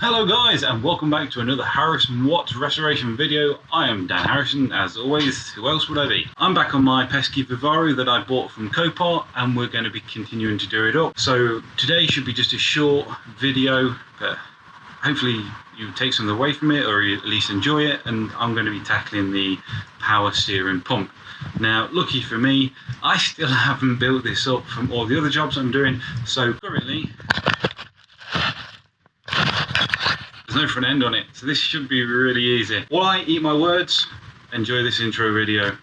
Hello guys, and welcome back to another Harrison Watt restoration video. I am Dan Harrison, as always. Who else would I be? I'm back on my pesky Vivaro that I bought from Copart, and we're going to be continuing to do it up. So today should be just a short video, but hopefully you take something away from it, or you at least enjoy it. And I'm going to be tackling the power steering pump. Now, lucky for me, I still haven't built this up from all the other jobs I'm doing, so currently there's no front end on it, so this should be really easy. While I eat my words, enjoy this intro video.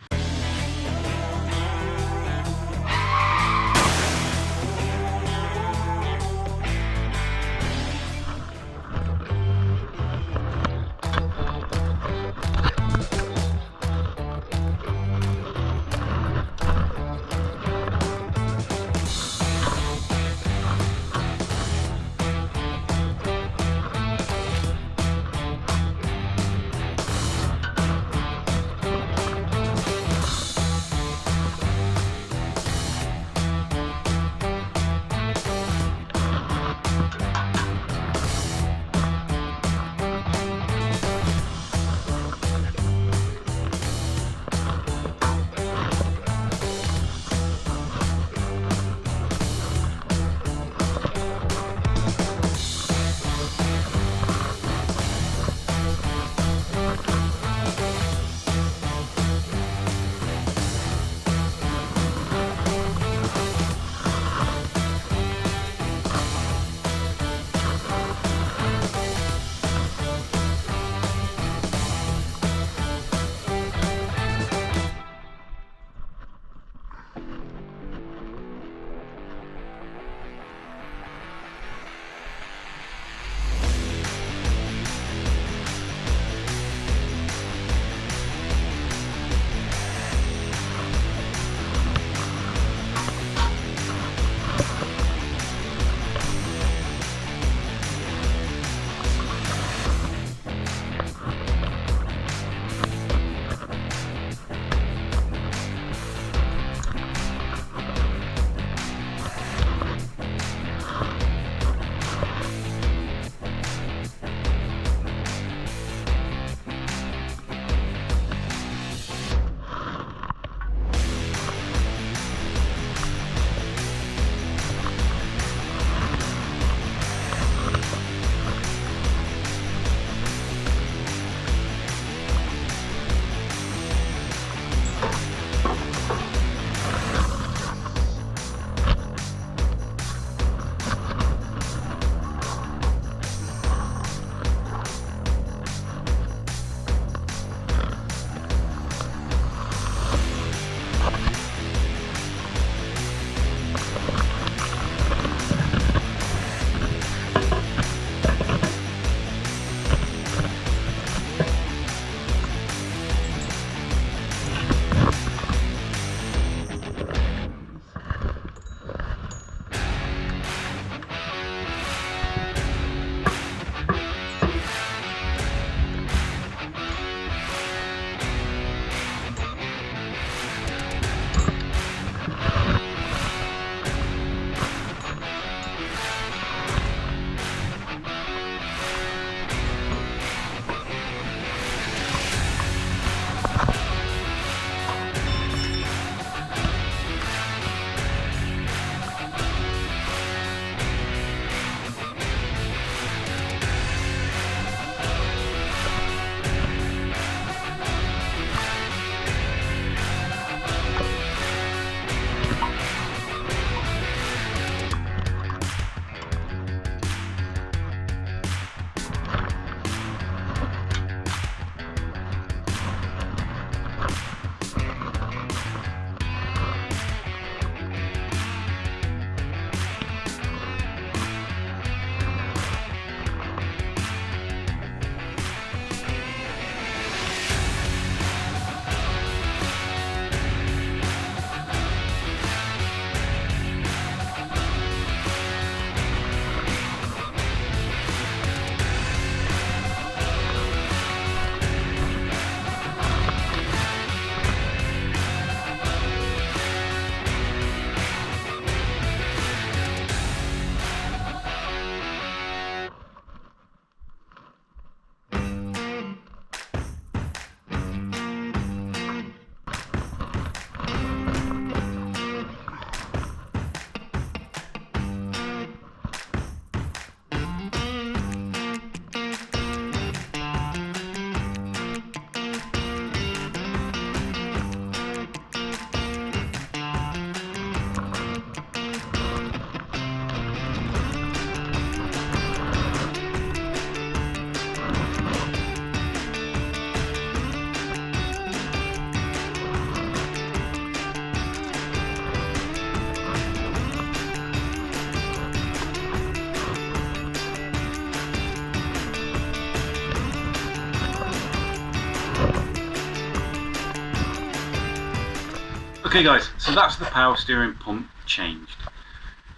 Okay guys, so that's the power steering pump changed.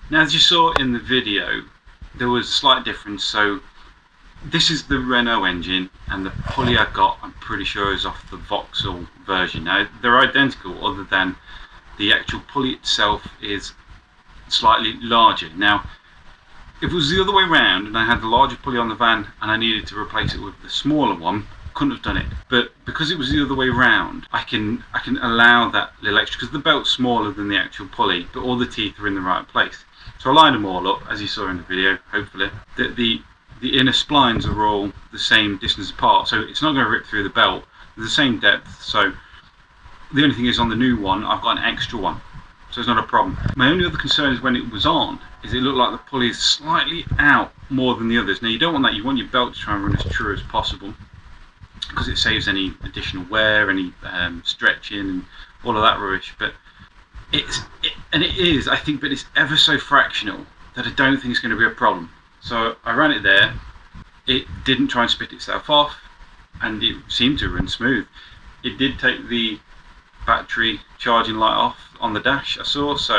Now as you saw in the video, there was a slight difference. So this is the Renault engine, and the pulley I got, I'm pretty sure, is off the Vauxhall version. Now they're identical, other than the actual pulley itself is slightly larger. Now if it was the other way around and I had the larger pulley on the van and I needed to replace it with the smaller one, couldn't have done it. But because it was the other way around, I can allow that little extra, because the belt's smaller than the actual pulley, but all the teeth are in the right place. So I lined them all up, as you saw in the video, hopefully. The inner splines are all the same distance apart, so it's not going to rip through the belt. They're the same depth, so the only thing is on the new one, I've got an extra one, so it's not a problem. My only other concern is when it was on, is it looked like the pulley is slightly out more than the others. Now you don't want that, you want your belt to try and run as true as possible, because it saves any additional wear, any stretching and all of that rubbish. But it is, I think, but it's ever so fractional that I don't think it's going to be a problem. So I ran it there, it didn't try and spit itself off, and it seemed to run smooth. It did take the battery charging light off on the dash, I saw, so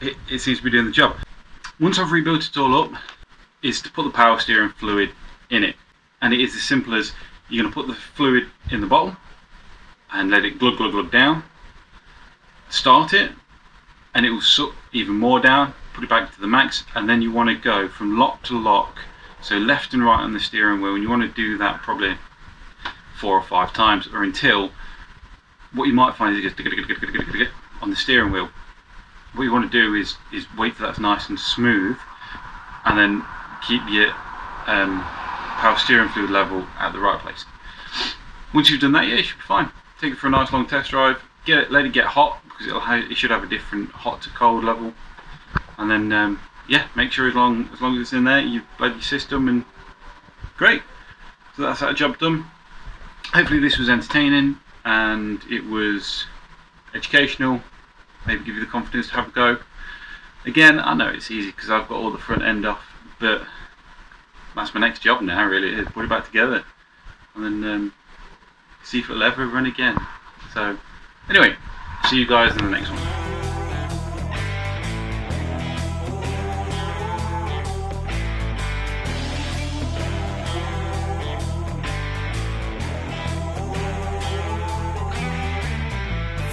it seems to be doing the job. Once I've rebuilt it all up, is to put the power steering fluid in it, and it is as simple as you're going to put the fluid in the bottle and let it glug glug glug down, start it, and it will suck even more down, put it back to the max, and then you want to go from lock to lock, so left and right on the steering wheel, and you want to do that probably 4 or 5 times, or until what you might find is it goes on the steering wheel. What you want to do is wait till that's nice and smooth, and then keep your power steering fluid level at the right place. Once you've done that, yeah, you should be fine. Take it for a nice long test drive, let it get hot, because it should have a different hot to cold level, and then yeah, make sure as long as it's in there, you've bled your system, and great. So that's that job done. Hopefully this was entertaining and it was educational, maybe give you the confidence to have a go. Again, I know it's easy because I've got all the front end off, but that's my next job now, really, is put it back together and then see if it'll ever run again. So anyway, see you guys in the next one.